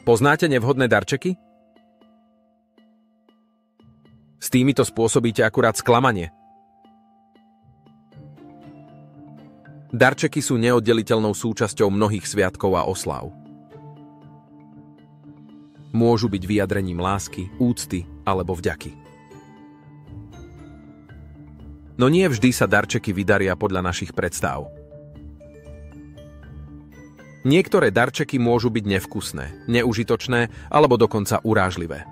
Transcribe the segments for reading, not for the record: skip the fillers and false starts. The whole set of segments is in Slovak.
Poznáte nevhodné darčeky? S týmito spôsobíte akurát sklamanie. Darčeky sú neoddeliteľnou súčasťou mnohých sviatkov a osláv. Môžu byť vyjadrením lásky, úcty alebo vďaky. No nie vždy sa darčeky vydaria podľa našich predstáv. Niektoré darčeky môžu byť nevkusné, neužitočné alebo dokonca urážlivé.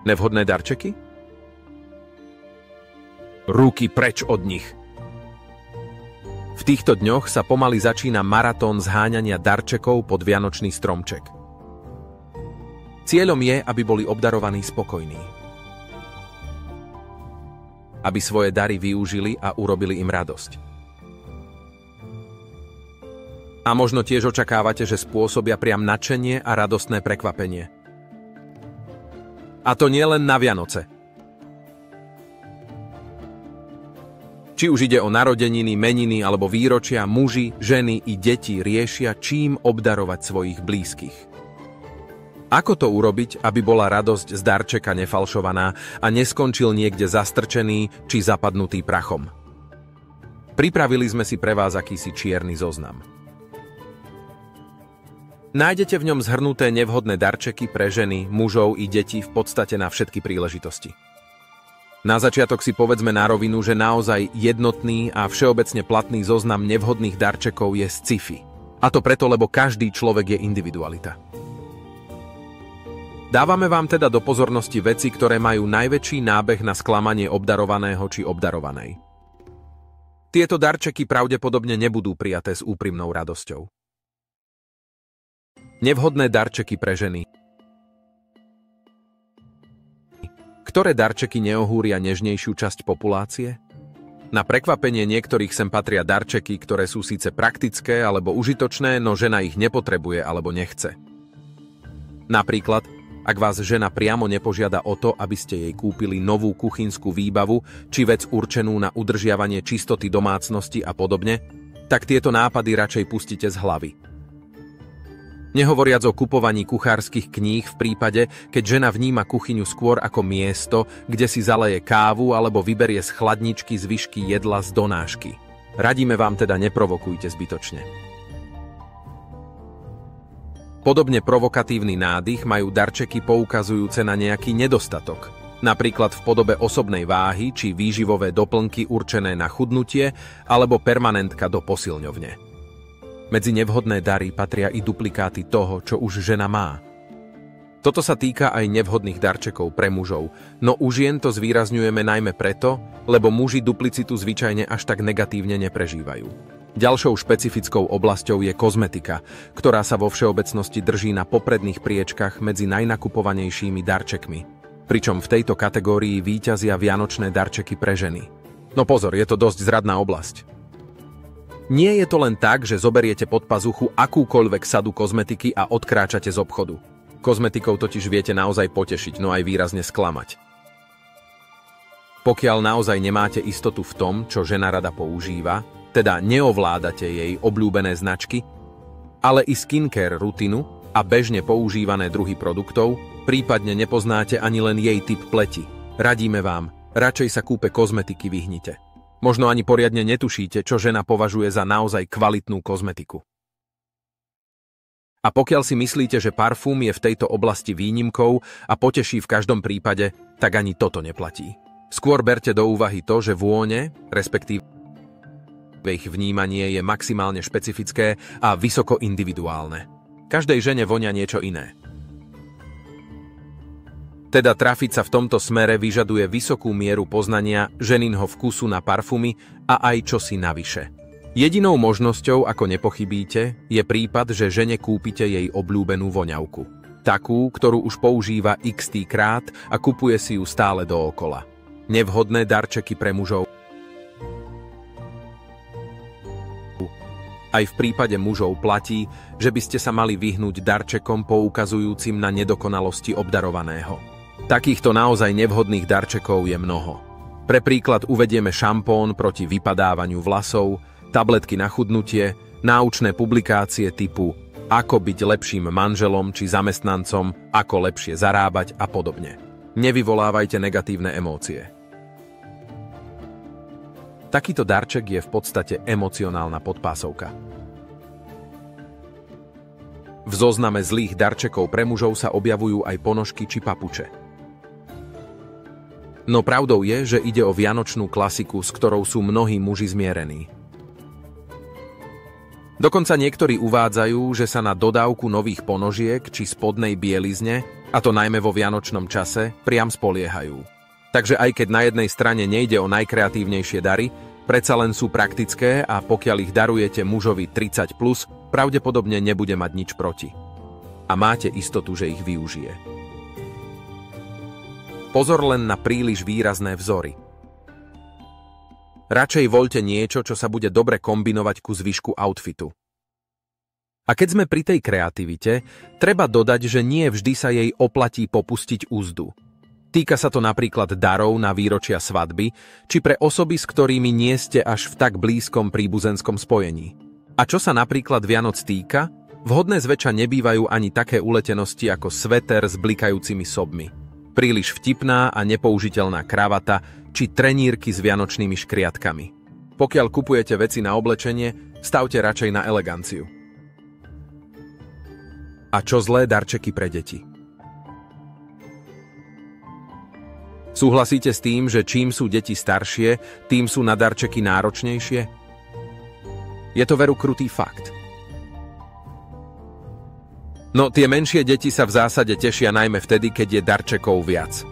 Nevhodné darčeky? Ruky preč od nich! V týchto dňoch sa pomaly začína maratón zháňania darčekov pod vianočný stromček. Cieľom je, aby boli obdarovaní spokojní. Aby svoje dary využili a urobili im radosť. A možno tiež očakávate, že spôsobia priam nadšenie a radostné prekvapenie. A to nie len na Vianoce. Či už ide o narodeniny, meniny alebo výročia, muži, ženy i deti riešia, čím obdarovať svojich blízkych. Ako to urobiť, aby bola radosť z darčeka nefalšovaná a neskončil niekde zastrčený či zapadnutý prachom? Pripravili sme si pre vás akýsi čierny zoznam. Nájdete v ňom zhrnuté nevhodné darčeky pre ženy, mužov i deti v podstate na všetky príležitosti. Na začiatok si povedzme na rovinu, že naozaj jednotný a všeobecne platný zoznam nevhodných darčekov je sci-fi. A to preto, lebo každý človek je individualita. Dávame vám teda do pozornosti veci, ktoré majú najväčší nábeh na sklamanie obdarovaného či obdarovanej. Tieto darčeky pravdepodobne nebudú prijaté s úprimnou radosťou. Nevhodné darčeky pre ženy. Ktoré darčeky neohúria nežnejšiu časť populácie? Na prekvapenie niektorých sem patria darčeky, ktoré sú síce praktické alebo užitočné, no žena ich nepotrebuje alebo nechce. Napríklad, ak vás žena priamo nepožiada o to, aby ste jej kúpili novú kuchynskú výbavu či vec určenú na udržiavanie čistoty domácnosti a podobne, tak tieto nápady radšej pustite z hlavy. Nehovoriac o kupovaní kuchárskych kníh v prípade, keď žena vníma kuchyňu skôr ako miesto, kde si zaleje kávu alebo vyberie z chladničky zvyšky jedla z donášky. Radíme vám teda neprovokujte zbytočne. Podobne provokatívny nádych majú darčeky poukazujúce na nejaký nedostatok, napríklad v podobe osobnej váhy či výživové doplnky určené na chudnutie alebo permanentka do posilňovne. Medzi nevhodné dary patria i duplikáty toho, čo už žena má. Toto sa týka aj nevhodných darčekov pre mužov, no u žien to zvýrazňujeme najmä preto, lebo muži duplicitu zvyčajne až tak negatívne neprežívajú. Ďalšou špecifickou oblasťou je kozmetika, ktorá sa vo všeobecnosti drží na popredných priečkach medzi najnakupovanejšími darčekmi. Pričom v tejto kategórii víťazia vianočné darčeky pre ženy. No pozor, je to dosť zradná oblasť. Nie je to len tak, že zoberiete pod pazuchu akúkoľvek sadu kozmetiky a odkráčate z obchodu. Kozmetikou totiž viete naozaj potešiť, no aj výrazne sklamať. Pokiaľ naozaj nemáte istotu v tom, čo žena rada používa, teda neovládate jej obľúbené značky, ale i skincare rutinu a bežne používané druhy produktov, prípadne nepoznáte ani len jej typ pleti, radíme vám, radšej sa kúpe kozmetiky vyhnite. Možno ani poriadne netušíte, čo žena považuje za naozaj kvalitnú kozmetiku. A pokiaľ si myslíte, že parfum je v tejto oblasti výnimkou a poteší v každom prípade, tak ani toto neplatí. Skôr berte do úvahy to, že vône, respektíve ich vnímanie je maximálne špecifické a vysoko individuálne. Každej žene vonia niečo iné. Teda trafiť sa v tomto smere vyžaduje vysokú mieru poznania ženinho vkusu na parfumy a aj čosi navyše. Jedinou možnosťou, ako nepochybíte, je prípad, že žene kúpite jej obľúbenú voňavku. Takú, ktorú už používa x-tý krát a kupuje si ju stále dookola. Nevhodné darčeky pre mužov. Aj v prípade mužov platí, že by ste sa mali vyhnúť darčekom poukazujúcim na nedokonalosti obdarovaného. Takýchto naozaj nevhodných darčekov je mnoho. Pre príklad uvedieme šampón proti vypadávaniu vlasov, tabletky na chudnutie, náučné publikácie typu ako byť lepším manželom či zamestnancom, ako lepšie zarábať a podobne. Nevyvolávajte negatívne emócie. Takýto darček je v podstate emocionálna podpásovka. V zozname zlých darčekov pre mužov sa objavujú aj ponožky či papuče. No pravdou je, že ide o vianočnú klasiku, s ktorou sú mnohí muži zmierení. Dokonca niektorí uvádzajú, že sa na dodávku nových ponožiek či spodnej bielizne, a to najmä vo vianočnom čase, priam spoliehajú. Takže aj keď na jednej strane nejde o najkreatívnejšie dary, predsa len sú praktické a pokiaľ ich darujete mužovi 30+, pravdepodobne nebude mať nič proti. A máte istotu, že ich využije. Pozor len na príliš výrazné vzory. Radšej voľte niečo, čo sa bude dobre kombinovať ku zvyšku outfitu. A keď sme pri tej kreativite, treba dodať, že nie vždy sa jej oplatí popustiť úzdu. Týka sa to napríklad darov na výročia svadby, či pre osoby, s ktorými nie ste až v tak blízkom príbuzenskom spojení. A čo sa napríklad Vianoc týka, vhodné zväčša nebývajú ani také uletenosti ako sveter s blikajúcimi sobmi, príliš vtipná a nepoužiteľná kravata či trenírky s vianočnými škriatkami. Pokiaľ kupujete veci na oblečenie, stavte radšej na eleganciu. A čo zlé darčeky pre deti? Súhlasíte s tým, že čím sú deti staršie, tým sú na darčeky náročnejšie? Je to veru krutý fakt. No tie menšie deti sa v zásade tešia najmä vtedy, keď je darčekov viac.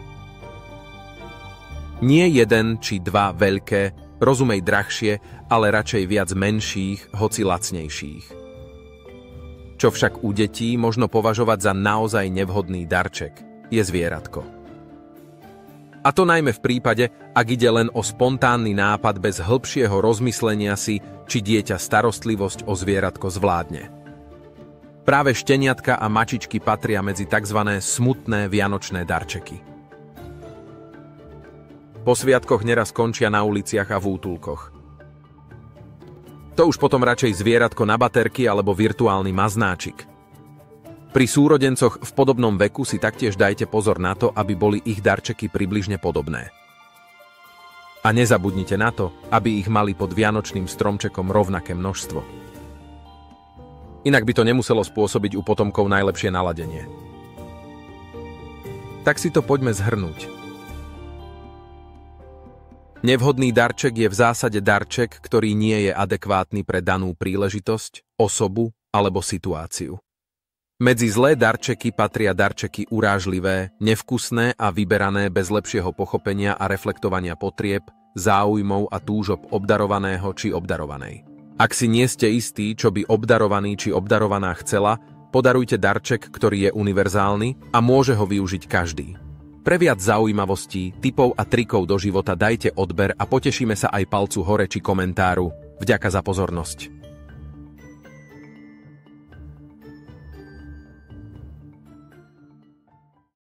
Nie jeden či dva veľké, rozumej drahšie, ale radšej viac menších, hoci lacnejších. Čo však u detí možno považovať za naozaj nevhodný darček, je zvieratko. A to najmä v prípade, ak ide len o spontánny nápad bez hĺbšieho rozmyslenia si, či dieťa starostlivosť o zvieratko zvládne. Práve šteniatka a mačičky patria medzi tzv. Smutné vianočné darčeky. Po sviatkoch neraz končia na uliciach a v útulkoch. To už potom radšej zvieratko na baterky alebo virtuálny maznáčik. Pri súrodencoch v podobnom veku si taktiež dajte pozor na to, aby boli ich darčeky približne podobné. A nezabudnite na to, aby ich mali pod vianočným stromčekom rovnaké množstvo. Inak by to nemuselo spôsobiť u potomkov najlepšie naladenie. Tak si to poďme zhrnúť. Nevhodný darček je v zásade darček, ktorý nie je adekvátny pre danú príležitosť, osobu alebo situáciu. Medzi zlé darčeky patria darčeky urážlivé, nevkusné a vyberané bez lepšieho pochopenia a reflektovania potrieb, záujmov a túžob obdarovaného či obdarovanej. Ak si nie ste istí, čo by obdarovaný či obdarovaná chcela, podarujte darček, ktorý je univerzálny a môže ho využiť každý. Pre viac zaujímavostí, tipov a trikov do života dajte odber a potešíme sa aj palcu hore či komentáru. Vďaka za pozornosť.